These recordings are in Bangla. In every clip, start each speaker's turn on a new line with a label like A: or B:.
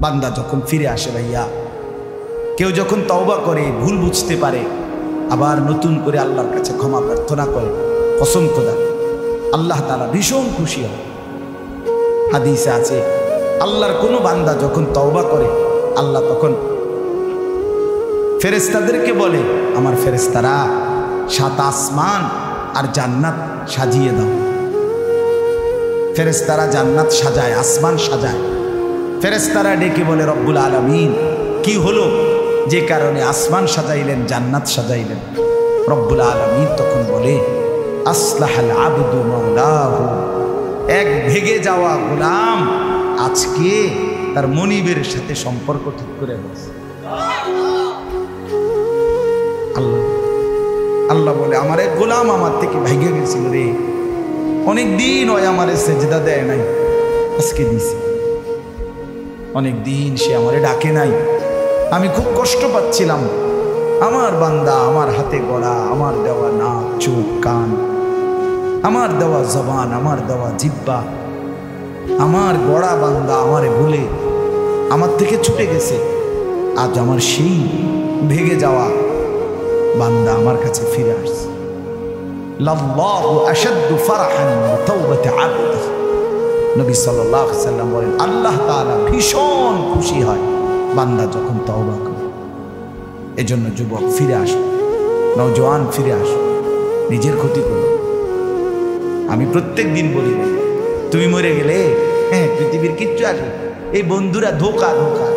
A: বান্দা যখন ফিরে আসে ভাইয়া, কেউ যখন তওবা করে, ভুল বুঝতে পারে, আবার নতুন করে আল্লাহর কাছে ক্ষমা প্রার্থনা করে, কসম খোদা আল্লাহ তাআলা ভীষণ খুশি হয়। হাদিসে আছে আল্লাহর কোনো বান্দা যখন তওবা করে, আল্লাহ তখন ফেরেশতাদেরকে বলে, আমার ফেরেশতারা 7 আসমান আর জান্নাত সাজিয়ে দাও। ফেরেশতারা জান্নাত সাজায়, আসমান সাজায়। ফেরেশতারা ডেকে বলে, রব্বুল আলামিন কি হলো যে কারণে আসমান সাজাইলেন, জান্নাত সাজাইলেন? রব্বুল আলামিন তখন বলে, আসলাহাল আবদু মাওলাহু, এক ভেগে যাওয়া গোলাম আজকে তার মনিবের সাথে সম্পর্ক ঠিক করে বসে। আল্লাহ আল্লাহ বলে, আমার এক গোলাম আমার থেকে ভেগে গেছিল রে, অনেক দিন ওই আমারে সেজদা দেয় নাই, আজকে দিছে। অনেক দিন সে আমারে ডাকে নাই, আমি খুব কষ্ট পাচ্ছিলাম। আমার বান্দা আমার হাতে গড়া, আমার দেওয়া নাক চোখ কান, আমার দেওয়া জবান, আমার দেওয়া জিহ্বা, আমার গড়া বান্দা আমারে ভুলে আমার থেকে ছুটে গেছে। আজ আমার সেই ভেগে যাওয়া বান্দা আমার কাছে ফিরে আসছে। লাল্লাহু আশাদ্দু ফারহান বিতাওবাতি আবদি, নবী সাল্লাল্লাহু আলাইহি ওয়াসাল্লাম বলেন, আল্লাহ তাআলা ভীষণ খুশি হয় বান্দা যখন তওবা করে। এজন্য যুবক ফিরে আসো, নওজোয়ান ফিরে আসো, নিজের ক্ষতি করো। আমি প্রত্যেক দিন বলি, তুমি মরে গেলে পৃথিবীর কিচ্ছু আসবে, এই বন্ধুরা ধোকা ধোকা।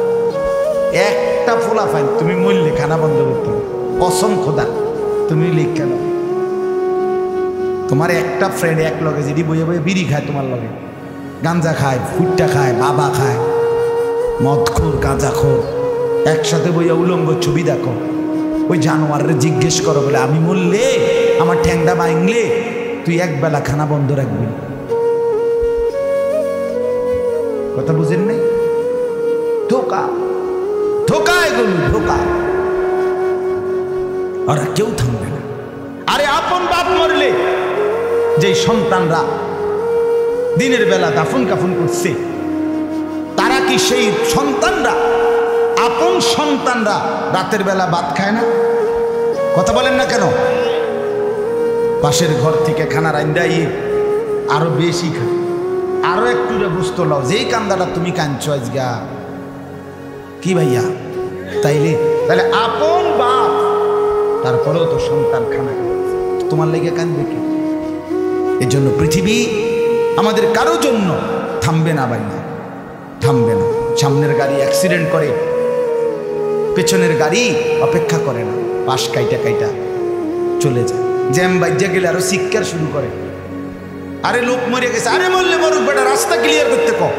A: একটা ফোলা ফাইল তুমি মরলে খানা বন্ধ করতে হবে, কসম খোদা তুমি লিখে নাও। তোমার একটা ফ্রেন্ড এক লগে যদি বইয়ে বইয়ে বিড়ি খায়, তোমার লগে গাঞ্জা খায়, ফুটটা খায়, বাবা খায়, মদখোর গাঁজাখোর, একসাথে বইয়া উলঙ্গ ছবি দেখো, ওই জানোয়ারের জিজ্ঞেস করো বলে, আমি মরলে আমার ঠ্যাংটা ভাঙলে তুই একবেলা খানা বন্ধ রাখবি। কথা বুঝেন নাই? ধোকা ধোকা, এগুলো ধোকা। ওরা কেউ থামবে না। আরে আপন বাপ মরলে যে সন্তানরা দিনের বেলা দাফন কাফন করছে, তারা কি সেই সন্তানরা, আপন সন্তানরা রাতের বেলা ভাত খায় না? কথা বলেন না কেন? পাশের ঘর থেকে খানা রান্দাইয়ে আরো বেশি খায়, আরো একটু বুঝতে লাও, যেই কান্দাটা তুমি কাঁদছো আজগা কি ভাইয়া, তাইলে তাহলে আপন বাপ, তারপরেও তো সন্তান খানা খায়, তোমার লেগে কাঁদবে কি? এর জন্য পৃথিবী আমাদের কারো জন্য থামবে না ভাইয়া, থামবে না। সামনের গাড়ি অ্যাক্সিডেন্ট করে, পেছনের গাড়ি অপেক্ষা করে না, পাশ কাইটা কাইটা চলে যায়। জ্যাম বাজ্যা গেলে আরো চিৎকার শুরু করে, আরে লোক মরে গেছে, আরে মরলে মরুক বেটা, রাস্তা ক্লিয়ার করতে কও।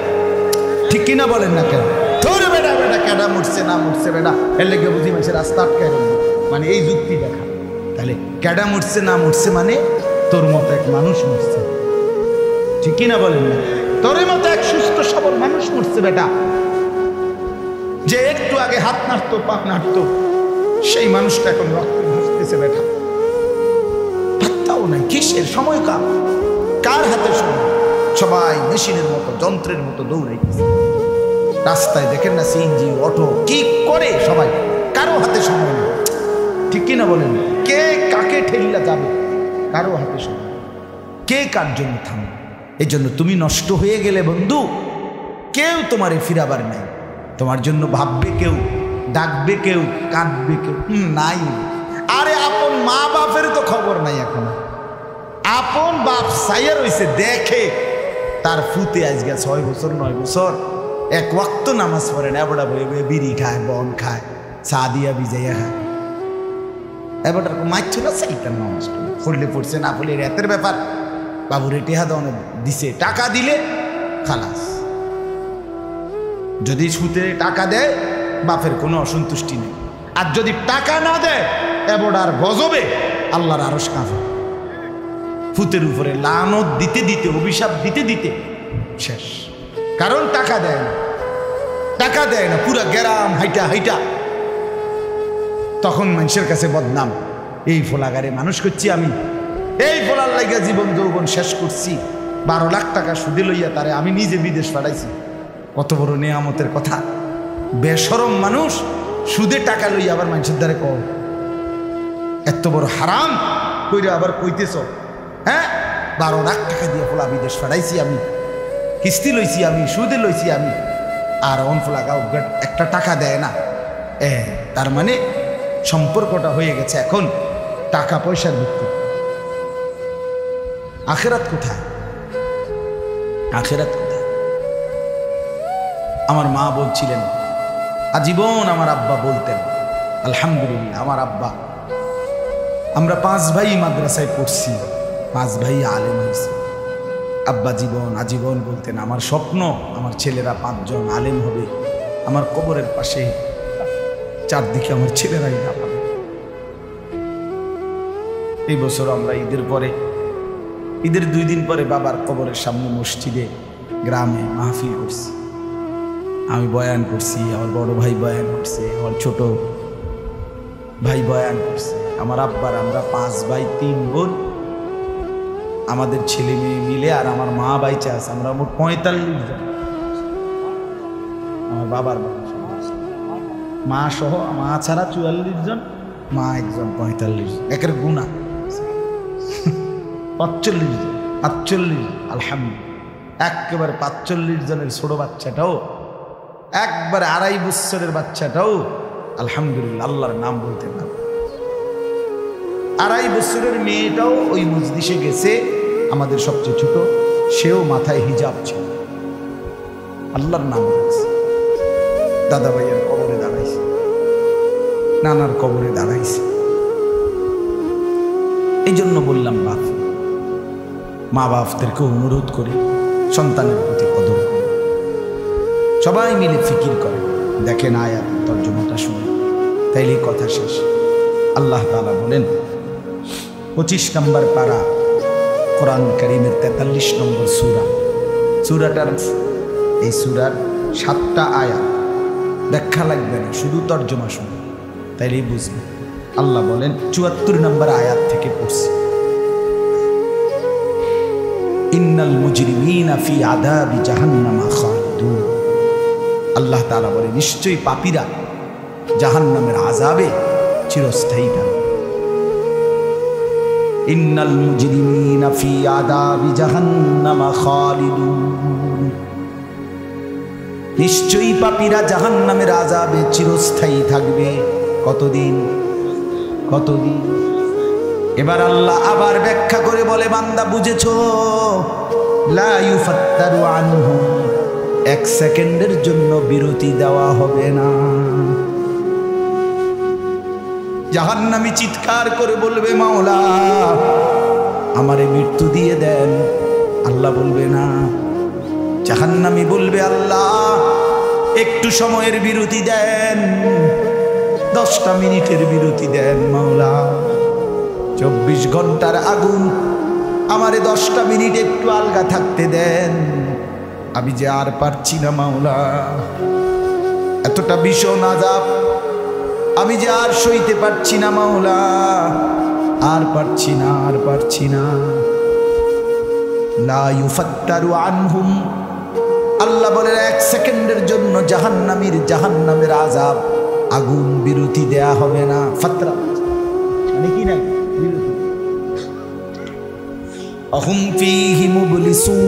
A: ঠিক কিনা বলেন না কেন? ধরে বেটা বেটা কেডা মরছে না মরছে বেটা, এর লেগে বুঝি মানুষের রাস্তা আটকায় রাখবে, মানে এই যুক্তি দেখা। তাহলে কেডা মরছে না মরছে মানে তোর মতো এক মানুষ মরছে। ঠিক কিনা বলেন না? তোর মতো এক সুস্থ সবল মানুষ মরছে বেটা, যে একটু আগে হাত নাড়তো পা নাড়তো, সেই মানুষটা এখন রক্তে ভাসতেছে বেটা। পাত্তাও নাই, কিসের সময় কার হাতে সময়? সবাই মেশিনের মতো, যন্ত্রের মতো দৌড়াইতেছে। রাস্তায় দেখেন না সিএনজি অটো কি করে সবাই, কারো হাতে সময় নেই। ঠিক কিনা বলেন? কে কাকে ঠেলিলা যাবে, কারো হাতে সময়, কে কার জন্য থামবে। এই জন্য তুমি নষ্ট হয়ে গেলে বন্ধু, কেউ তোমারে ফিরাবার নাই। তোমার জন্য ভাববে কেউ, ডাকবে কেউ, কাঁদবে কেউ নাই। আরে আপন মা বাপের তো খবর নাই এখন। আপন বাপ সাইয়া রইছে, দেখে তার ফুতে আজকে 6 বছর 9 বছর এক ওয়াক্ত নামাজ পড়ে না, এবড়া বয়ে বয়ে বিড়ি খায়, বন খায়, চা দিয়া ভিজাইয়া খায়। এবার মাইছ না চাইতাম নামাজ পড়লে পড়ছে, না পড়লে রাতের ব্যাপার। বাবুরে টেহা দাও দিছে, টাকা দিলে খালাস। যদি সুতে টাকা দেয় বাপের কোনো অসন্তুষ্টি নেই, আর যদি টাকা না দেয় এবড়ার গজবে আল্লাহর আরশ কাঁপে। ফুতের উপরে লানত দিতে দিতে, অভিশাপ দিতে দিতে শেষ। কারণ টাকা দেয় না, টাকা দেয় না, পুরা গ্রাম হাইটা হাইটা তখন মানুষের কাছে বদনাম। এই ফোলাগারে মানুষ করছি আমি, এই ফোলার লাগিয়া জীবন যৌবন শেষ করছি, 12 লাখ টাকা সুদে লইয়া তারে আমি নিজে বিদেশ পাঠাইছি। কত বড় নেয়ামতের কথা। বেশরম মানুষ সুদে টাকা লই আবার মানুষের দ্বারে কম এত বড় হারাম কইরে আবার কইতেছ হ্যাঁ 12 লাখ টাকা দিয়ে ফলা বিদেশ ফাটাইছি আমি কিস্তি লইছি আমি সুদে লইছি আমি আর অনফলাগাও একটা টাকা দেয় না তার মানে সম্পর্কটা হয়ে গেছে এখন টাকা পয়সার ভিত্তি আখিরাত কোথায় আখিরাত কোথায় আমার মা বলছিলেন আজীবন আমার আব্বা বলতেন আলহামদুলিল্লাহ আমার আব্বা আমরা 5 ভাই মাদ্রাসায় পড়ছি 5 ভাই আলেম হয়েছে আব্বা আজীবন বলতেন আমার স্বপ্ন আমার ছেলেরা 5 জন আলেম হবে আমার কবরের পাশে চারদিকে আমার ছেলেরাই না পাবে এই বছর আমরা ঈদের 2 দিন পরে বাবার কবরের সামনে মসজিদে গ্রামে মাহফিল করছি আমি বয়ান করছি আমার বড় ভাই বয়ান করছে আমার ছোট ভাই বয়ান করছে আমার আব্বার আমরা 5 ভাই 3 বোন আমাদের ছেলে মেয়ে মিলে আর আমার মা বাইচা আছে আমরা মোট 45 জন আমার বাবার মা সহ মা ছাড়া 44 জন মা একজন 45 একের গুণা 45 জন 48 আলহামদুলিল্লাহ একেবারে 45 জনের ছোট বাচ্চাটাও একবারে 2.5 বছরের বাচ্চাটাও আলহামদুলিল্লাহ আল্লাহর নাম বলতে পারে 2.5 বছরের মেয়েটাও ওই মজলিসে গেছে আমাদের সবচেয়ে ছোট সেও মাথায় হিজাব ছিল আল্লাহর নাম বলছে দাদা ভাইয়ের কবরে দাঁড়াইছে নানার কবরে দাঁড়াইছে এই জন্য বললাম মা বাপদেরকে অনুরোধ করে সন্তানের প্রতি কদর করে সবাই মিলে ফিকির করে দেখেন আয়াত তর্জমাটা শুনে তাইলে কথা শেষ আল্লাহ তাআলা বলেন 25 নম্বর পারা কোরআন কারীমের 43 নম্বর সূরাটার এই সূরার 7টা আয়াত ব্যাখ্যা লাগবে না শুধু তর্জমা শুনে তাইলেই বুঝবে আল্লাহ বলেন 74 নম্বর আয়াত থেকে পড়ছি ইন্নাল মুজরিমিনা ফি আযাবি জাহান্নামা খালিদুন আল্লাহ তাআলা বলে নিশ্চয়ই পাপীরা জাহান্নামের আযাবে চিরস্থায়ী থাকবে ইন্নাল মুজরিমিনা ফি আযাবি জাহান্নামা খালিদুন নিশ্চয়ই পাপীরা জাহান্নামের আযাবে চিরস্থায়ী থাকবে কতদিন এবার আল্লাহ আবার ব্যাখ্যা করে বলে বান্দা বুঝেছো লা ইউফাত্তারু আনহুম 1 সেকেন্ডের জন্য বিরতি দেওয়া হবে না জাহান্নামী চিৎকার করে বলবে মাওলা আমারে মৃত্যু দিয়ে দেন আল্লাহ বলবে না জাহান্নামী বলবে আল্লাহ একটু সময়ের বিরতি দেন 10টা মিনিটের বিরতি দেন মাওলা 24 ঘন্টার আগুন আমারে 10টা মিনিট একটু আলগা থাকতে দেন আমি যে আর পারছি না মাওলা এতটা ভীষণ আযাব আমি যে আর সইতে পারছি না মাওলা আর পারছি না লা ইউফাত্তারু আনহুম আল্লাহ বলেন 1 সেকেন্ডের জন্য জাহান্নামের আযাব আগুন বিরতি দেয়া হবে না ফাতরা মানে কি না বিরতি আহুম ফীহি মুবলিসুন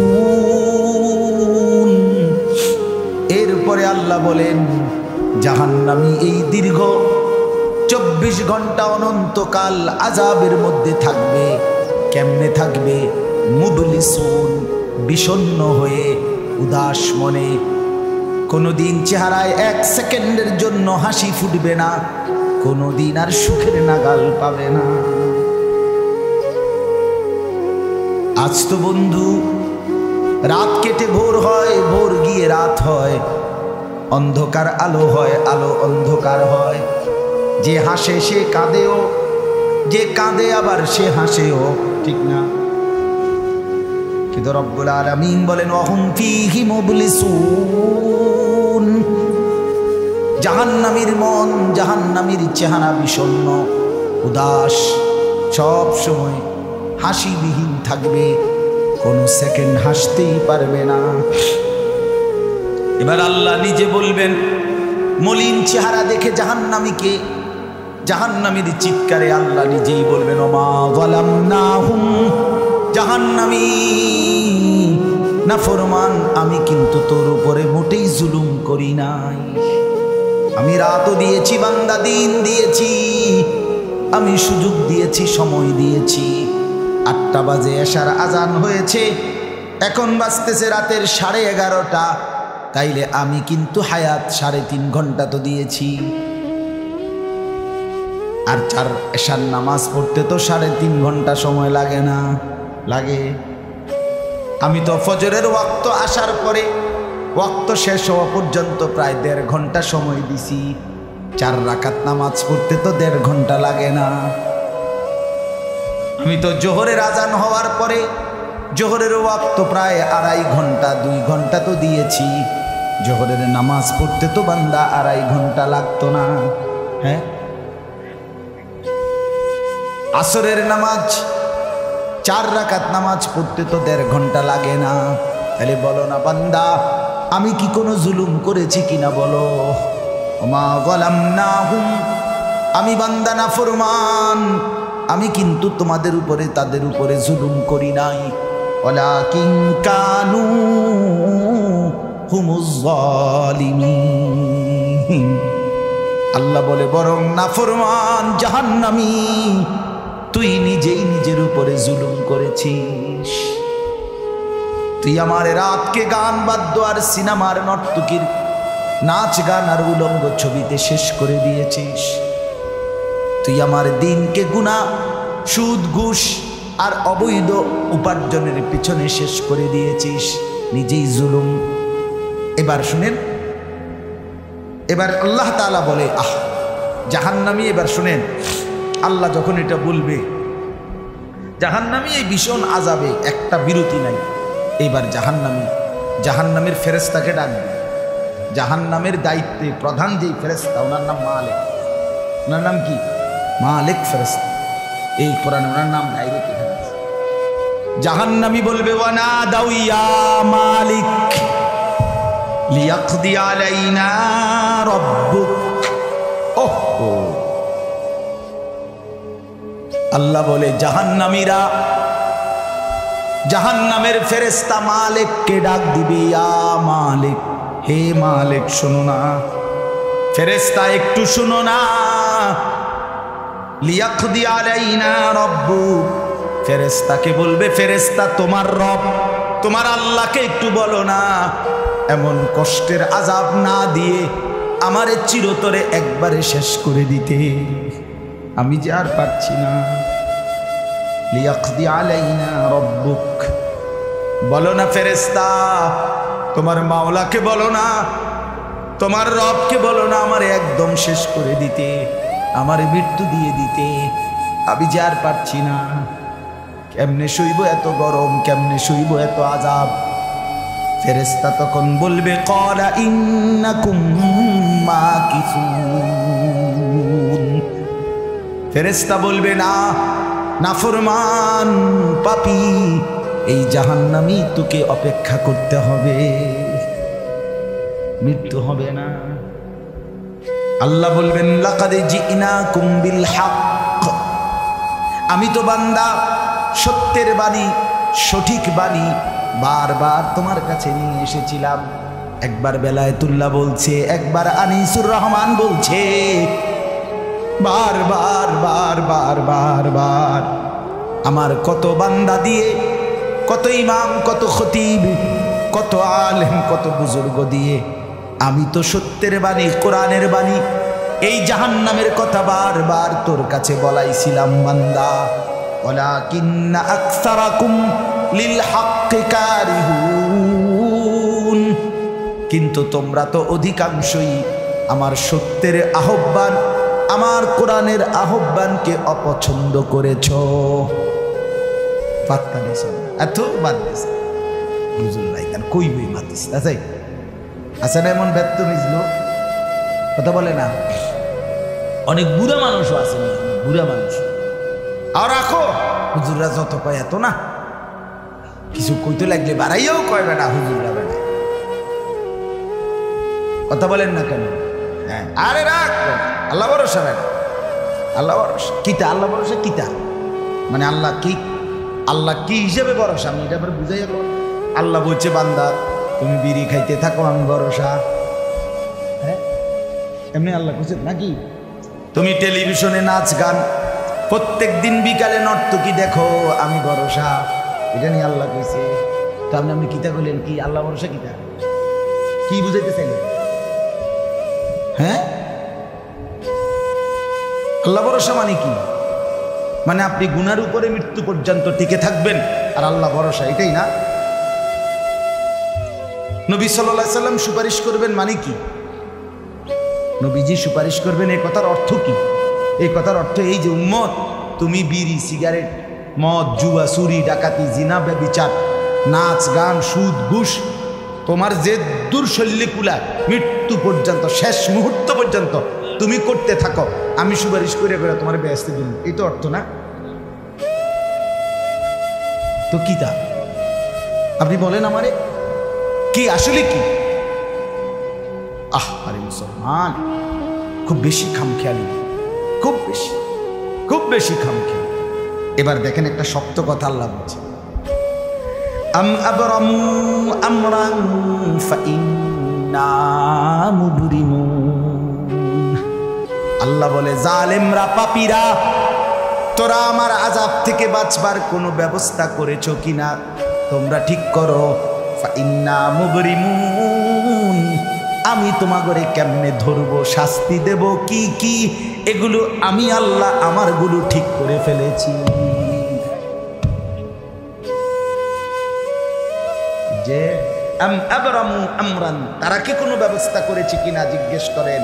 A: এরপরে আল্লাহ বলেন জাহান্নামী এই দীর্ঘ 24 ঘন্টা অনন্তকাল আযাবের মধ্যে থাকবে কেমনে থাকবে মুবলিসুন বিষণ্ণ হয়ে উদাস মনে কোনোদিন চেহারায় 1 সেকেন্ডের জন্য হাসি ফুটবে না কোনোদিন আর সুখের নাগাল পাবে না আজ তো বন্ধু রাত কেটে ভোর হয় ভোর গিয়ে রাত হয় অন্ধকার আলো হয় আলো অন্ধকার হয় যে হাসে সে কাঁদেও যে কাঁদে আবার সে হাসেও ঠিক না কিন্তু রব্বুল আলামিন বলেন ওয়াহুম ফীহি মুবলিসুন জাহান্নামীর মন জাহান্নামীর চেহারা বিষণ্ণ উদাস সব সময় হাসিবিহীন থাকবে কোনো সেকেন্ড হাসতেই পারবে না এবার আল্লাহ নিজে বলবেন মলিন চেহারা দেখে জাহান্নামীকে, জাহান্নামীর চিৎকারে আল্লাহ নিজেই বলবেন ওমা যালামনাহুম, জাহান্নামী নাফরমান আমি কিন্তু তোর উপরে মোটেই জুলুম করি নাই। আমি রাতও দিয়েছি বান্দা, দিন দিয়েছি, আমি সুযোগ দিয়েছি, সময় দিয়েছি। 8টা বাজে এশার আজান হয়েছে, এখন বাজতেছে রাতের 11:30। তাইলে আমি কিন্তু হায়াত 3.5 ঘন্টা তো দিয়েছি। আর এশার নামাজ পড়তে তো 3.5 ঘন্টা সময় লাগে না? লাগে। আমি তো ফজরের ওয়াক্ত আসার পরে ওয়াক্ত শেষ হওয়া পর্যন্ত প্রায় 1.5 ঘন্টা সময় দিছি। 4 রাকাত নামাজ পড়তে তো 1.5 ঘন্টা লাগে না? আমি তো জোহরের আজান হওয়ার পরে জোহরের ওয়াক্ত প্রায় 2.5 ঘন্টা, 2 ঘন্টা তো দিয়েছি। জোহরের নামাজ পড়তে তো বান্দা 2.5 ঘন্টা লাগতো না? হ্যাঁ। আসরের নামাজ 4 রাকাত নামাজ পড়তে তো 1.5 ঘন্টা লাগে না? তাহলে বলো না বান্দা আমি কি কোনো জুলুম করেছি কিনা বলো? ওমা যালামনাহুম, আমি বান্দা নাফরমান, আমি কিন্তু তোমাদের উপরে তাদের উপরে জুলুম করি নাই। ওয়ালাকিন কানু হুমুজ জালিমিন। আল্লাহ বলে বরং নাফরমান জাহান্নামী তুই নিজেই নিজের উপরে জুলুম করেছিস। তুই আমার রাতকে গান বাদ্য আর সিনেমার নর্তকীর নাচ গান আর উলঙ্গ ছবিতে শেষ করে দিয়েছিস। তুই আমার দিনকে গুনাহ, সুদ, ঘুষ আর অবৈধ উপার্জনের পিছনে শেষ করে দিয়েছিস, নিজেই জুলুম। এবার শুনেন, এবার আল্লাহ তাআলা বলে জাহান্নামী, এবার শুনেন আল্লাহ যখন এটা বলবে জাহান্নামী এই ভীষণ আযাবে একটা বিরতি নাই। এইবার জাহান্নামের ফেরেশতাকে ডাকবে। জাহান্নামের দায়িত্বে প্রধান যেই ফেরেশতা, ওনার নাম মালিক। ওনার নাম কি? মালিক ফেরেশতা। এই কোরআনে ওনার নাম ডাইরেক্ট এখানে আছে। জাহান্নামী বলবে ওয়ানাদাউ ইয়া মালিক লিয়াকদি আলাইনা রাব্বুক। ওহো, আল্লাহ বলে জাহান্নামীরা, জাহান্নামের ফেরেশতা মালিককে ডাক দিবে, ইয়া মালিক, হে মালিক শোনো না। ফেরেশতা একটু শোনো না। লিয়াকদি আলাইনা রাব্বুক, ফেরেশতাকে বলবে ফেরেশতা তোমার রব, তোমার আল্লাহকে একটু বলো না এমন কষ্টের আযাব না দিয়ে আমারে চিরতরে একবারে শেষ করে দিতে, আমি যে আর পারছি না। লিয়াকদি আলাইনা রাব্বুক, বলো না ফেরেশতা তোমার মাওলাকে বলো না, তোমার রবকে বলো না আমারে একদম শেষ করে দিতে, আমারে মৃত্যু দিয়ে দিতে, আমি যে আর পারছি না। কেমনে সইব এত গরম, কেমনে সইব এত আযাব? ফেরেশতা তখন বলবে ক্বালা ইন্নাকুম মাকিসুন। ফেরেশতা বলবে না নাফরমান পাপী, এই জাহান্নামী তোকে অপেক্ষা করতে হবে, মৃত্যু হবে না। আল্লাহ বলবেন লাকাদ জিনাকুম বিল হক, আমি তো বান্দা সত্যের বাণী, সঠিক বাণী বারবার তোমার কাছে নিয়ে এসেছিলাম। একবার বেলায়েতুল্লাহ বলছে, একবার আনিসুর রহমান বলছে, বারবার বারবার বারবার আমার কত বান্দা দিয়ে, কত ইমাম, কত খতিব, কত আলেম, কত বুজুর্গ দিয়ে আমি তো সত্যের বাণী, কোরআনের বাণী, এই জাহান্নামের কথা বারবার তোর কাছে বলাইছিলাম বান্দা। ওয়ালাকিন্না আকসারাকুম লিল হাক্কি কারিহুন, কিন্তু তোমরা তো অধিকাংশই আমার সত্যের আহ্বান, আমার কোরআনের আহ্বানকে অপছন্দ করেছ। পাত্তা দিছ এত বাদ দিছ বুঝুন নাই কেন কই বই মাতিস তাই আছে না? এমন ব্যর্থ মিজলো কথা বলে না। অনেক বুড়া মানুষও আছে, বুড়া মানুষ। আর রাখো হুজুররা যত কয় এত না, কিছু কইতে লাগলে বাড়াইয়াও কয় বেটা হুজুররা বেটা। কথা বলেন না কেন? হ্যাঁ, আরে রাখ, আল্লাহ ভরসা রাখ, আল্লাহ ভরসা কিতা, আল্লাহ ভরসা কিতা মানে আল্লাহ কি, আল্লাহ কি হিসেবে ভরসা আমি এটা বুঝাই। আল্লাহ বলছে বান্দা তুমি বিড়ি খাইতে থাকো আমি ভরসা। হ্যাঁ, এমনি আল্লাহ বুঝে নাকি? তুমি টেলিভিশনে নাচ গান প্রত্যেক দিন বিকালে নর্তকী দেখো আমি ভরসা, এটা নিয়ে আল্লাহ কইছে। তো আপনি কিতা বললেন কি আল্লাহ ভরসা কিতা, কি বুঝাইতে চাইলেন? হ্যাঁ, আল্লাহ ভরসা মানে কি? মানে আপনি গুনার উপরে মৃত্যু পর্যন্ত টিকে থাকবেন আর আল্লাহ ভরসা, এটাই না? নবী সাল্লাল্লাহু আলাইহি সাল্লাম সুপারিশ করবেন মানে কি? নবীজি সুপারিশ করবেন এই কথার অর্থ কি? এই কথার অর্থ এই যে উম্মত তুমি বিড়ি সিগারেট মদ জুয়া চুরি ডাকাতি জিনা ব্যভিচার নাচ গান সুদ ঘুষ তোমার যে দুর্শল্যে কুলা মৃত্যু পর্যন্ত শেষ মুহূর্ত পর্যন্ত তুমি করতে থাকো, আমি সুপারিশ করে করে তোমার বেহেশতে দিন, এই তো অর্থ না? তো কি তা আপনি বলেন আমারে কি আসলে কি? আরে মুসলমান খুব বেশি খামখেয়ালি, খুব বেশি খামখেয়ালি। এবার দেখেন একটা শক্ত কথা আল্লাহ বলছে, আম আবরামু আমরান ফাইন্না মুবরিমুন। আল্লাহ বলে জালেমরা পাপীরা তোরা আমার আযাব থেকে বাঁচবার কোনো ব্যবস্থা করেছো কিনা তোমরা ঠিক করো। ফাইন্না মুবরিমুন, আমি তোমাগরে কেমনে ধরবো শাস্তি দেব কি কি এগুলো আমি আল্লাহ আমারগুলো ঠিক করে ফেলেছি। যে আবরামু আমরান, তারা কি কোনো ব্যবস্থা করেছে কিনা জিজ্ঞেস করেন।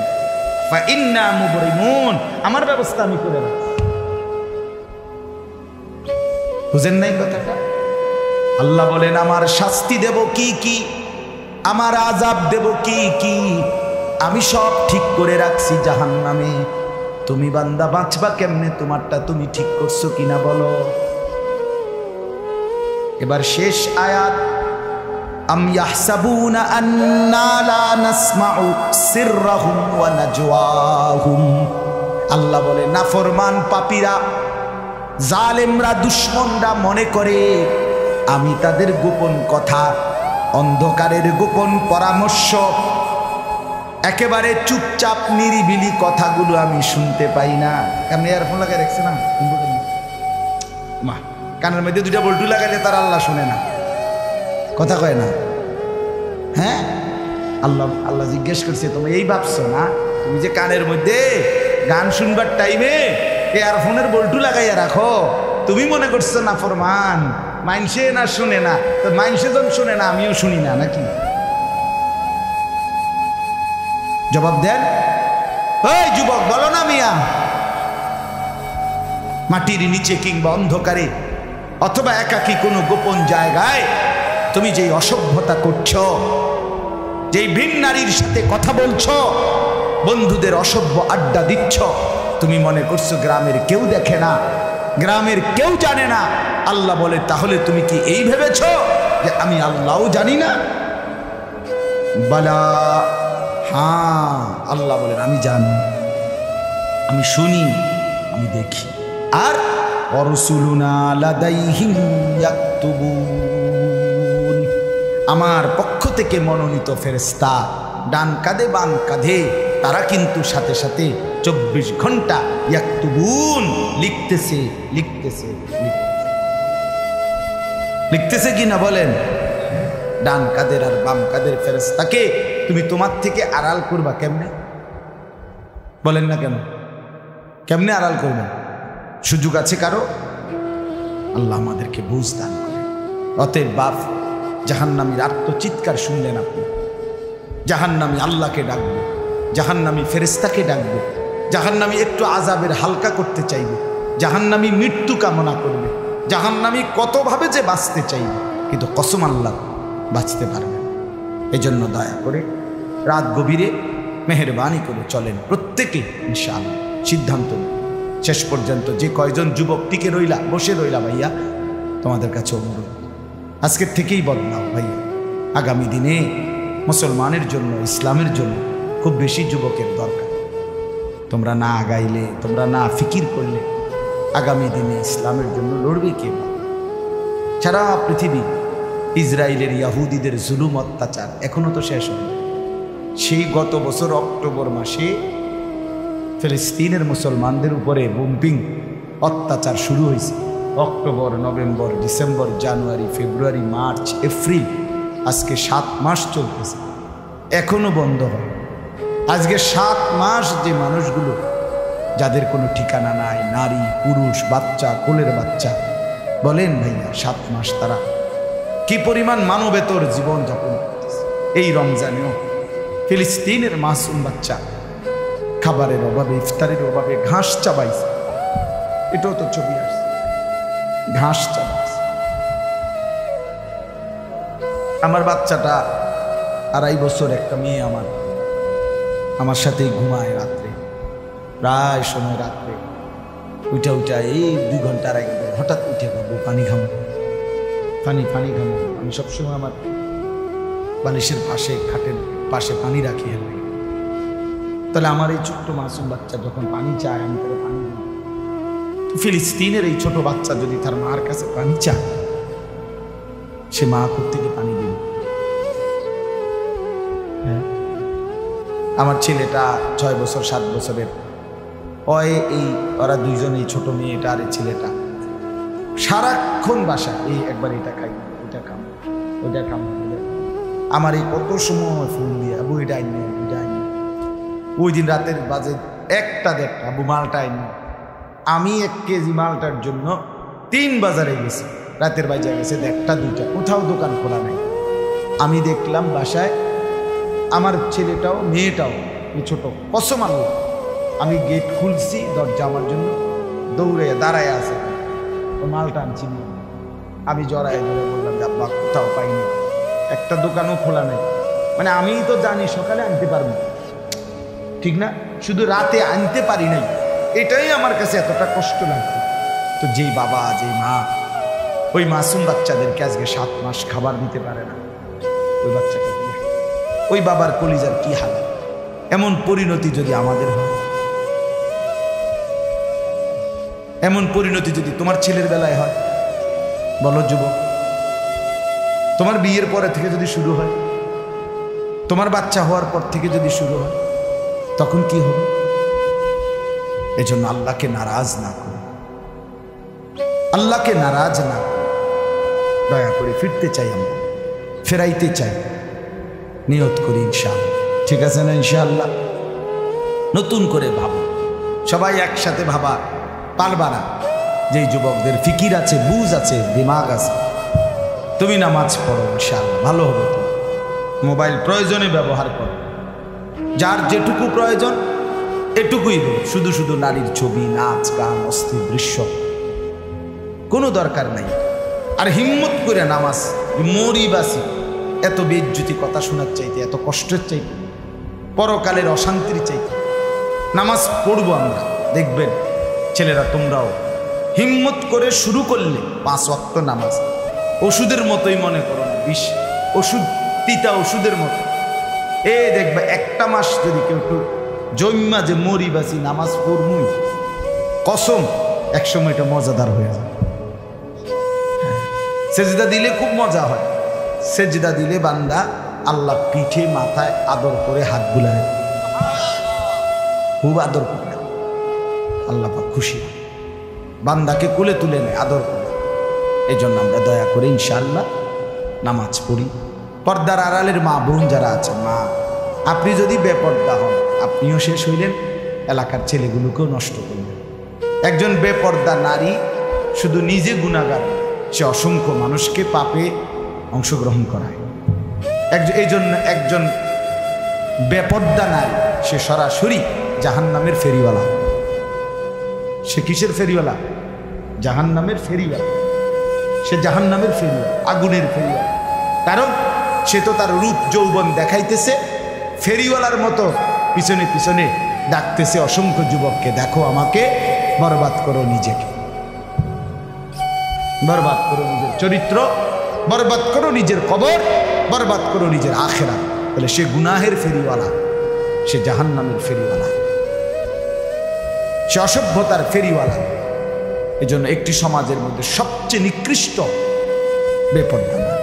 A: ফাইন্না মুবরিমুন, আমার ব্যবস্থা আমি করে রাখছি। বুঝেন নাই কথাটা? আল্লাহ বলেন আমার শাস্তি দেব কি কি, আমার আযাব দেব কি কি আমি সব ঠিক করে রাখছি জাহান্নামে। তুমি বান্দা বাঁচবা কেমনে তোমারটা তুমি ঠিক করছো কিনা বলো। এবার শেষ আয়াত, আম ইয়াহসাবুনা আন্না লা নাসমাউ সিররাহুম ওয়া নাজওয়াহুম। আল্লাহ বলে নাফরমান পাপীরা জালেমরা দুশমনরা মনে করে আমি তাদের গোপন কথা অন্ধকারের গোপন পরামর্শ একেবারে চুপচাপ নিরিবিলি কথাগুলো আমি শুনতে পাই না। কেমন ইয়ারফোন লাগাই রাখছে না মা, কানের মধ্যে দুইটা বল্টু লাগাইলে তার আল্লাহ শুনে না, কথা কয় না। হ্যাঁ, আল্লাহ জিজ্ঞেস করছে তুমি এই ভাবছো না তুমি যে কানের মধ্যে গান শুনবার টাইমে ইয়ারফোনের বল্টু লাগাইয়া রাখো, তুমি মনে করছো না ফরমান মাইনসে না শুনে না, তো মাইনসে যখন শুনে না আমিও শুনি না নাকি? জবাব দেন, ওই যুবক বলো না মিয়া। মাটির নিচে কিংবা অন্ধকারে অথবা একাকী কোনো গোপন জায়গায় তুমি যেই অসভ্যতা করছো, যেই ভিন নারীর সাথে কথা বলছো, বন্ধুদের অসভ্য আড্ডা দিচ্ছ, তুমি মনে করছো গ্রামের কেউ দেখে না, গ্রামের কেউ জানে না। আল্লাহ বলে তাহলে তুমি কি এই ভেবেছো যে আমি আল্লাহও জানি না? বালা, হ্যাঁ আল্লাহ বলেন আমি জানি, আমি শুনি, আমি দেখি। আর অরসুলুনা লাদাইহিম ইয়াকতুবুন, আমার পক্ষ থেকে মনোনীত ফেরেশতা ডান কাঁধে বাম কাঁধে তারা কিন্তু সাথে সাথে 24 ঘন্টা ইয়াকতুবুন লিখতেছে লিখতেছে লিখতেছে কিনা বলেন? ডান কাদের আর বাম কাদের ফেরেশতাকে তুমি তোমার থেকে আড়াল করবা কেমনে? বলেন না কেন? কেমনে আড়াল করবে? সুযোগ আছে কারো? আল্লাহ আমাদেরকে বুঝ দান করে। অতএব বাপ, জাহান্নামীর আত্মচিৎকার শুনলেন আপনি, জাহান্নামী আল্লাহকে ডাকবে, জাহান্নামী ফেরেশতাকে ডাকবে, জাহান্নামী একটু আযাবের হালকা করতে চাইবে, জাহান্নামী মৃত্যু কামনা করবে, জাহান্নামী কতভাবে যে বাঁচতে চাইবে, কিন্তু কসম আল্লাহ বাঁচতে পারবে। এজন্য দয়া করে রাত গভীরে মেহেরবানি করে চলেন প্রত্যেকে ইনশাআল্লাহ। সিদ্ধান্ত শেষ পর্যন্ত যে কয়জন যুবক টিকে রইলা, বসে রইলা, ভাইয়া তোমাদের কাছে অনুরোধ, আজকের থেকেই বদলাও ভাইয়া। আগামী দিনে মুসলমানের জন্য, ইসলামের জন্য খুব বেশি যুবকের দরকার। তোমরা না আগাইলে, তোমরা না ফিকির করলে আগামী দিনে ইসলামের জন্য লড়বে কে? সারা পৃথিবী ইসরায়েলের ইয়াহুদিদের জুলুম অত্যাচার এখনো তো শেষ হয়নি। সেই গত বছর অক্টোবর মাসে ফিলিস্তিনের মুসলমানদের উপরে বোম্পিং অত্যাচার শুরু হয়েছে। অক্টোবর, নভেম্বর, ডিসেম্বর, জানুয়ারি, ফেব্রুয়ারি, মার্চ, এপ্রিল, আজকে 7 মাস চলতেছে, এখনো বন্ধ হয়। আজকে 7 মাস যে মানুষগুলো যাদের কোনো ঠিকানা নাই, নারী, পুরুষ, বাচ্চা, কোলের বাচ্চা, বলেন ভাইয়া 7 মাস তারা কি পরিমাণ মানবেতর জীবন যাপন করতেছে। এই রমজানেও ফিলিস্তিনের মাসুম বাচ্চা খাবারের অভাবে, ইফতারের অভাবে ঘাস চাবাইছে। এটাও তো ছবি আসছে, ঘাস চাবাইছে। আমার বাচ্চাটা 2.5 বছর, একটা মেয়ে আমার সাথেই ঘুমায় রাত্রে, প্রায় সময় রাত্রে উঠা এই 2 ঘন্টা 1 ঘন্টা হঠাৎ উঠে পাবো পানি খাবো, পানি খাবো। আমি সবসময় আমার বালিশের পাশে, খাটের পাশে পানি রাখি। তাহলে আমার এই ছোট্ট মাসুম বাচ্চা যখন পানি চায়, আমি তাকে পানি দিই। ফিলিস্তিনের এই ছোট বাচ্চা যদি তার মার কাছে পানি চায়, সে মা থেকে পানি দিবে। হ্যাঁ, আমার ছেলেটা 6 বছর 7 বছরের, ওরা দুইজন, এই ছোট মেয়েটা আর এই ছেলেটা সারাক্ষণ বাসা এই একবার এটা খাই, ওইটা খাম, ওইটা খাম। আমার এই কত সময় ফোন দিয়ে, আবু এটা আইনি, ওইটা আইনি। ওই দিন রাতের বাজে 1টা 1:30, আবু মালটা আইনি। আমি 1 কেজি মালটার জন্য 3 বাজারে গেছি, রাতের বাজে গেছে 1টা 2টা, কোথাও দোকান খোলা নাই। আমি দেখলাম বাসায় আমার ছেলেটাও মেয়েটাও এই ছোট, কসম আল্লাহ, আমি গেট খুলছি, দরজা আমার জন্য দৌড়ে দাঁড়ায় আছে, ও মালটা আনছি। আমি জড়ায় ধরে বললাম যে আব্বা কোথাও পাইনি, একটা দোকানও খোলা নেই। মানে আমি তো জানি সকালে আনতে পারবো, ঠিক না, শুধু রাতে আনতে পারি নাই, এটাই আমার কাছে এতটা কষ্ট লাগতো। তো যেই বাবা, যেই মা ওই মাসুম বাচ্চাদেরকে আজকে 7 মাস খাবার দিতে পারে না, ওই বাচ্চাকে, ওই বাবার কলিজার কি হালাত। এমন পরিণতি যদি আমাদের হয়, এমন পরিণতি যদি তোমার ছেলের বেলায় হয়, বলো যুবক, তোমার বিয়ের পরে থেকে যদি শুরু হয়, তোমার বাচ্চা হওয়ার পর থেকে যদি শুরু হয়, তখন কি হবে? এজন্য আল্লাহকে নারাজ না করো, আল্লাহকে নারাজ না করো। দয়া করে ফিরতে চাই, আমরা ফেরাইতে চাই, নিয়ত করি ইনশাআল্লাহ। ঠিক আছে না? ইনশাআল্লাহ নতুন করে ভাবো, সবাই একসাথে ভাবা পারবা না। যেই যুবকদের ফিকির আছে, বুঝ আছে, দিমাগ আছে, তুমি নামাজ পড়ো, ইনশাআল্লাহ ভালো হবে। তুমি মোবাইল প্রয়োজনে ব্যবহার করো, যার যেটুকু প্রয়োজন এটুকুই বলো। শুধু শুধু নারীর ছবি, নাচ, গান, অস্থির দৃশ্য কোনো দরকার নাই। আর হিম্মত করে নামাজ, মরি বাসি, এত বেজ্জুতি কথা শোনার চাইতে, এত কষ্টের চাইতে, পরকালের অশান্তির চাইতে নামাজ পড়বো আমরা। দেখবেন ছেলেরা, তোমরাও হিম্মত করে শুরু করলে 5 ওয়াক্ত নামাজ ওষুধের মতোই মনে করো না, ওষুধ, তিতা ওষুধের মতো। দেখবে 1টা মাস যদি কেউ একটু জন্মা যে মরি বাসি নামাজ পড়মুই, কসম একসময় এটা মজাদার হয়ে যায়। সেজদা দিলে খুব মজা হয়। সেজদা দিলে বান্দা আল্লাহ পিঠে মাথায় আদর করে হাত বুলায়, খুব আদর করে, আল্লাহ পাক খুশি, বান্দাকে কোলে তুলে নেয়, আদর করে। এই জন্য আমরা দয়া করে ইনশাআল্লাহ নামাজ পড়ি। পর্দার আড়ালের মা বোন যারা আছেন, মা, আপনি যদি বেপর্দা হন, আপনিও শেষ হইলেন, এলাকার ছেলেগুলোকেও নষ্ট করলেন। একজন বেপর্দা নারী শুধু নিজে গুনাহগার, সে অসংখ্য মানুষকে পাপে অংশগ্রহণ করায়। এই জন্য একজন বেপর্দা নারী সে সরাসরি জাহান্নামের ফেরিওয়ালা। সে কিসের ফেরিওয়ালা? জাহান্নামের ফেরিওয়ালা। সে জাহান্নামের ফেরিওয়ালা, আগুনের ফেরিওয়ালা। কারণ সে তো তার রূপ যৌবন দেখাইতেছে, ফেরিওয়ালার মতো পিছনে পিছনে ডাকতেছে অসংখ্য যুবককে, দেখো আমাকে, বরবাদ করো নিজেকে, বরবাদ করো নিজের চরিত্র, বরবাদ করো নিজের কবর, বরবাদ করো নিজের আখেরাত। তাহলে সে গুনাহের ফেরিওয়ালা। সে জাহান্নামের ফেরিওয়ালা, সে অসভ্যতার ফেরিওয়ালা। এজন্য একটি সমাজের মধ্যে সবচেয়ে নিকৃষ্ট বেপর্দা না,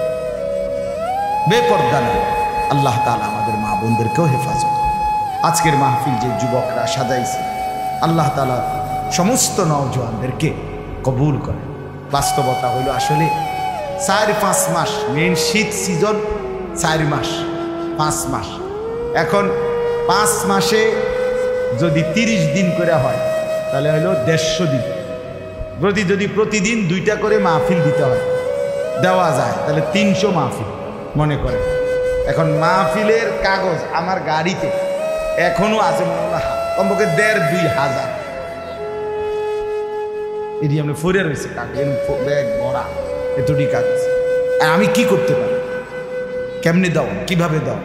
A: বেপর্দা না। আল্লাহ তাআলা আমাদের মা বোনদেরকেও হেফাজত। আজকের মাহফিল যে যুবকরা সাজাইছে, আল্লাহ তাআলা সমস্ত নওজোয়ানদেরকে কবুল করে। বাস্তবতা হইল আসলে 4-5 মাস, মেইন শীত সিজন 4 মাস 5 মাস। এখন 5 মাসে যদি 30 দিন করে হয় তাহলে হইল 150 দিন। যদি প্রতিদিন 2টা করে মাহফিল দিতে হয়, দেওয়া যায়, তাহলে 300 মাহফিল মনে করে। এখন মাহফিলের কাগজ আমার গাড়িতে এখনো আছে, কমপক্ষে 1500-2000 এটি আমরা ফরে রয়েছে কাগজ, ব্যাগ ভরা এতটি কাগজ। আমি কি করতে পারি? কেমনে দাও, কিভাবে দাও?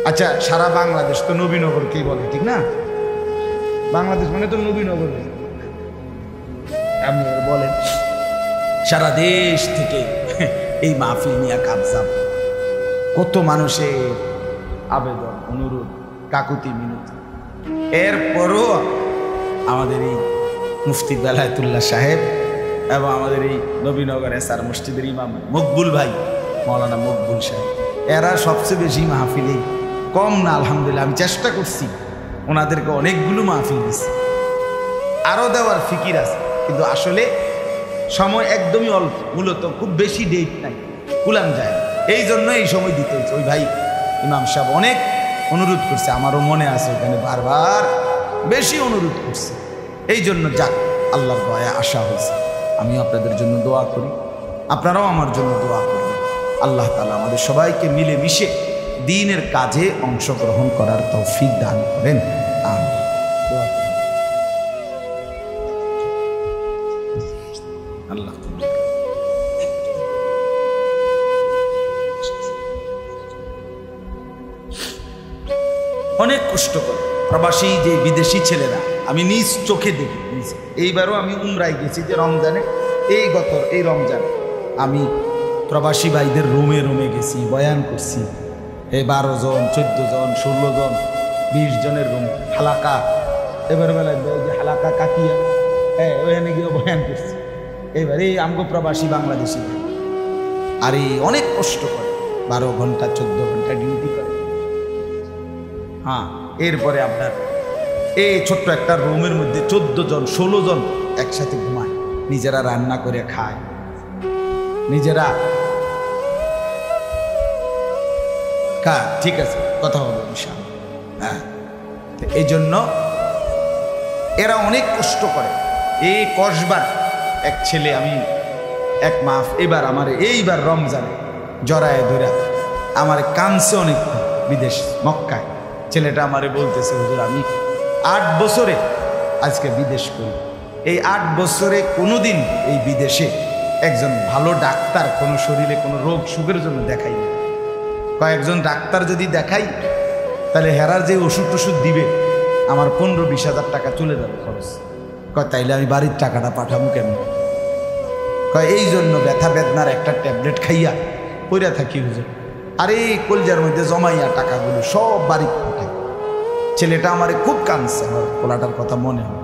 A: আচ্ছা, সারা বাংলাদেশ তো নবীনগরকেই বলে, ঠিক না? বাংলাদেশ মানে তো নবীনগর। আপনি বলেন সারা দেশ থেকে এই মাহফিল নিয়ে কাবজাব, কত মানুষের আবেদন, অনুরোধ, কাকুতি মিনতি। এরপরও আমাদের এই মুফতি বেলায়েতুল্লাহ সাহেব এবং আমাদের এই নবীনগর এসআর মসজিদের ইমাম মকবুল ভাই, মৌলানা মকবুল সাহেব, এরা সবচেয়ে বেশি মাহফিলে কম না। আলহামদুলিল্লাহ, আমি চেষ্টা করছি, ওনাদেরকে অনেকগুলো মাহফিল দিচ্ছি, আরও দেওয়ার ফিকির আছে, কিন্তু আসলে সময় একদমই অল্প। মূলত খুব বেশি ডেট নাই, কুলাম যায়, এই জন্য এই সময় দিতে হচ্ছে। ওই ভাই ইমাম সাহেব অনেক অনুরোধ করছে, আমারও মনে আছে, ওখানে বারবার বেশি অনুরোধ করছে। এই জন্য যাক, আল্লাহর দয়া আশা হয়েছে। আমিও আপনাদের জন্য দোয়া করি, আপনারাও আমার জন্য দোয়া করবেন। আল্লাহ তাআলা আমাদের সবাইকে মিলেমিশে দ্বীনের কাজে অংশগ্রহণ করার তৌফিক দান করেন। আমিন। আল্লাহ অনেক কষ্ট করে প্রবাসী যে বিদেশি ছেলেরা, আমি নিজ চোখে দেখি। এইবারও আমি উমরায় গেছি, যে রমজানে, এই রমজানে আমি প্রবাসী ভাইদের রুমে রুমে গেছি, বয়ান করছি। 12 জন, 14 জন, 16 জন, 20 জনের রুম, হালাকা। এবার বেলায় যে হালাকা কাটিয়া, ওখানে গিয়ে বয়ান করছি। এবার এই আমগো প্রবাসী বাংলাদেশি, আর এই অনেক কষ্ট করে, 12 ঘন্টা 14 ঘন্টা ডিউটি করে। হ্যাঁ, এরপরে আপনার এই ছোট্ট একটা রুমের মধ্যে 14 জন 16 জন একসাথে ঘুমায়, নিজেরা রান্না করে খায়, নিজেরা। ঠিক আছে, কথা হবে ইনশাআল্লাহ। হ্যাঁ, এই জন্য এরা অনেক কষ্ট করে। এই কসবার এক ছেলে, আমি এক মাস এবার আমার এইবার রমজানে জড়ায় ধরা আমার কানছে অনেক, বিদেশ মক্কায়। ছেলেটা আমারে বলতেছে, হুজুর আমি 8 বছরে আজকে বিদেশ করি, এই 8 বছরে কোনোদিন এই বিদেশে একজন ভালো ডাক্তার কোনো শরীরে কোনো রোগ সুখের জন্য দেখাই না। কয়েকজন ডাক্তার যদি দেখাই, তাহলে হেরার যে ওষুধ টষুধ দিবে আমার 15-20 হাজার টাকা চলে যাবে খরচ। তাইলে আমি বাড়ির টাকাটা পাঠাবো কেমন? এই জন্য ব্যথা বেদনার একটা ট্যাবলেট খাইয়া পইরা থাকি হুজুর, আর এই কলজার মধ্যে জমাইয়া টাকাগুলো সব বাড়ি পাঠাই। ছেলেটা আমারে খুব কাঁদছে, আমার পোলাটার কথা মনে হয়।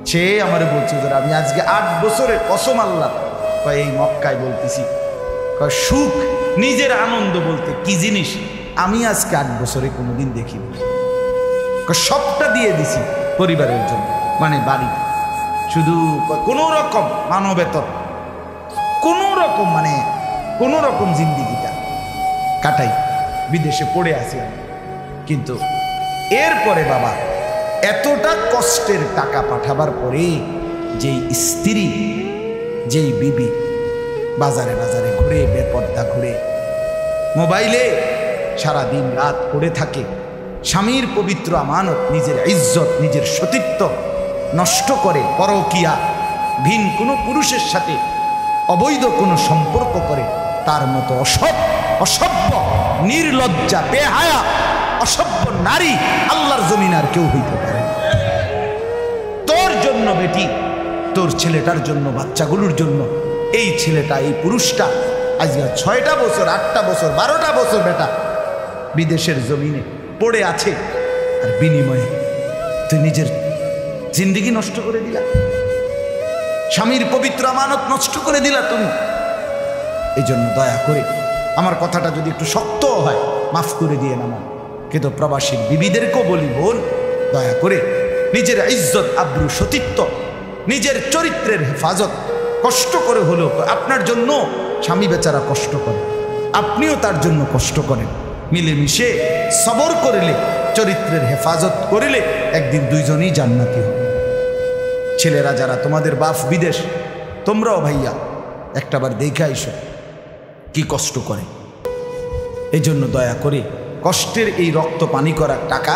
A: সে আমারে বলছে, হুজুর আমি আজকে 8 বছরের কসম আল্লাহ এই মক্কায় বলতেছি, সুখ নিজের আনন্দ বলতে কি জিনিস আমি আজকে 8 বছরে কোনোদিন দেখিনি। সবটা দিয়ে দিছি পরিবারের জন্য, মানে বাড়ি, শুধু কোনো রকম মানবেতর, কোনো রকম মানে কোনো রকম জিন্দিগিটা কাটাই, বিদেশে পড়ে আছি আমি। কিন্তু এরপরে বাবা, এতটা কষ্টের টাকা পাঠাবার পরে যেই স্ত্রী, যেই বিবি বাজারে বাজারে ঘুরে, বেপর্দা ঘুরে, মোবাইলে সারা দিন রাত পড়ে থাকে, স্বামীর পবিত্র আমানত, নিজের ইজ্জত, নিজের সতীত্ব নষ্ট করে, পরকিয়া, ভিন কোনো পুরুষের সাথে অবৈধ কোনো সম্পর্ক করে, তার মতো অসভ্য, নির্লজ্জা, বেহায়া, অসভ্য নারী আল্লাহর জমিন আর কেউ হইতে পারে না। তোর জন্য বেটি, তোর ছেলেটার জন্য, বাচ্চাগুলোর জন্য এই ছেলেটা, এই পুরুষটা আজকে 6টা বছর, 8টা বছর, 12টা বছর বেটা বিদেশের জমিনে পড়ে আছে। আর বিনিময়ে তুই নিজের জিন্দেগি নষ্ট করে দিলা, স্বামীর পবিত্র আমানত নষ্ট করে দিলা তুমি। এই জন্য দয়া করে আমার কথাটা যদি একটু শক্ত হয় মাফ করে দিয়ে নামান, কিন্তু প্রবাসী বিবিদেরকেও বলি, বোন দয়া করে নিজের ইজ্জত আব্রু সতীত্ব, নিজের চরিত্রের হেফাজত কষ্ট করে হলেও, আপনার জন্য স্বামী বেচারা কষ্ট করে, আপনিও তার জন্য কষ্ট করেন, মিলেমিশে সবর করলে, চরিত্রের হেফাজত করিলে একদিন দুইজনই জান্নাতি হবে। ছেলেরা যারা তোমাদের বাপ বিদেশ, তোমরাও ভাইয়া একটাবার দেখে আইসো কি কষ্ট করে। এই জন্য দয়া করে কষ্টের এই রক্ত পানি করার টাকা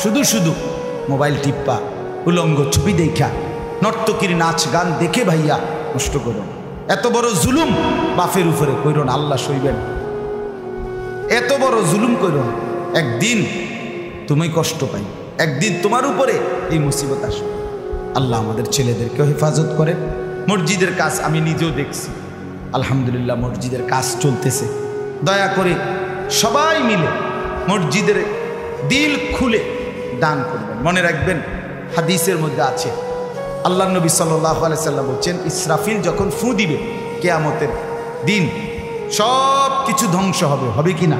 A: শুধু শুধু মোবাইল টিপ্পা, উলঙ্গ ছবি দেখা, নর্তকীর নাচ গান দেখে ভাইয়া নষ্ট করো। এত বড় জুলুম বাপের উপরে কইরো না, আল্লাহ সইবেন। এত বড় জুলুম কইরো না, একদিন তুমি কষ্ট পাই, একদিন তোমার উপরে এই মুসিবত আসবে। আল্লাহ আমাদের ছেলেদেরকেও হেফাজত করেন। মসজিদের কাজ আমি নিজেও দেখছি, আলহামদুলিল্লাহ মসজিদের কাজ চলতেছে। দয়া করে সবাই মিলে মসজিদের দিল খুলে দান করবেন। মনে রাখবেন হাদিসের মধ্যে আছে, আল্লাহ নবী সাল্লাল্লাহু আলাইহি সাল্লাম বলছেন, ইসরাফিল যখন ফু দিবে কিয়ামতের দিন সব কিছু ধ্বংস হবে, হবে কি না?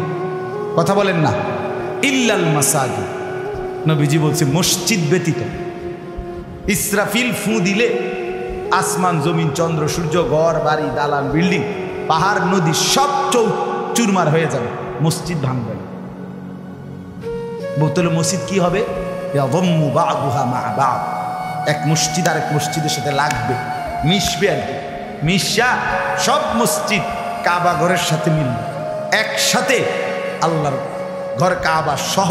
A: কথা বলেন না। ইল্লাল মাসাজিদ, নবীজি বলছে মসজিদ ব্যতীত। ইসরাফিল ফু দিলে আসমান জমিন চন্দ্র সূর্য ঘর বাড়ি দালান বিল্ডিং পাহাড় নদী সব চুরমার হয়ে যাবে, মসজিদ ভাঙবে না। বোতলে মসজিদ কি হবে? এক মসজিদ আর এক মসজিদের সাথে লাগবে, মিশবে আর কি, মিশা সব মসজিদ কাবা ঘরের সাথে মিলবে, একসাথে আল্লাহর ঘর কাবা সহ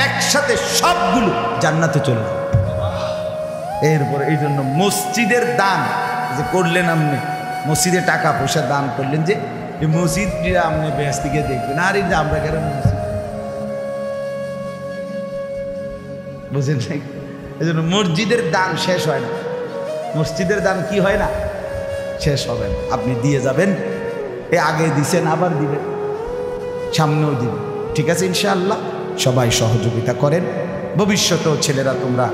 A: একসাথে সবগুলো জান্নাতে চলে যাবে। এরপরে এই জন্য মসজিদের দান যে করলেন, আপনি মসজিদে টাকা পয়সা দান করলেন, যে এই মসজিদ আপনি বেহেশত থেকে দেখবেন, আর এই যে আমরা কেন মসজিদ বুঝেন নাই। এই জন্য মসজিদের দান শেষ হয় না, মসজিদের দান কি হয় না, শেষ হবে না। আপনি দিয়ে যাবেন, এ আগে দিছেন আবার দিবেন, সামনেও দিবেন, ঠিক আছে ইনশাআল্লাহ। সবাই সহযোগিতা করেন। ভবিষ্যতেও ছেলেরা তোমরা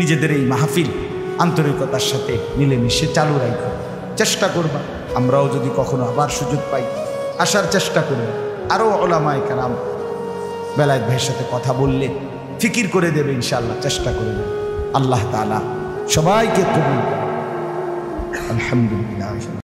A: নিজেদের এই মাহফিল আন্তরিকতার সাথে মিলেমিশে চালু রাখো, চেষ্টা করবা। আমরাও যদি কখনো আবার সুযোগ পাই আসার চেষ্টা করব। আরও ওলামায়ে কেরাম বেলায়েত ভাইয়ের সাথে কথা বললে ফিকির করে দেবে ইনশাআল্লাহ, চেষ্টা করবে। আল্লাহ তাআলা সবাইকে কবুল করুন। আলহামদুলিল্লাহ।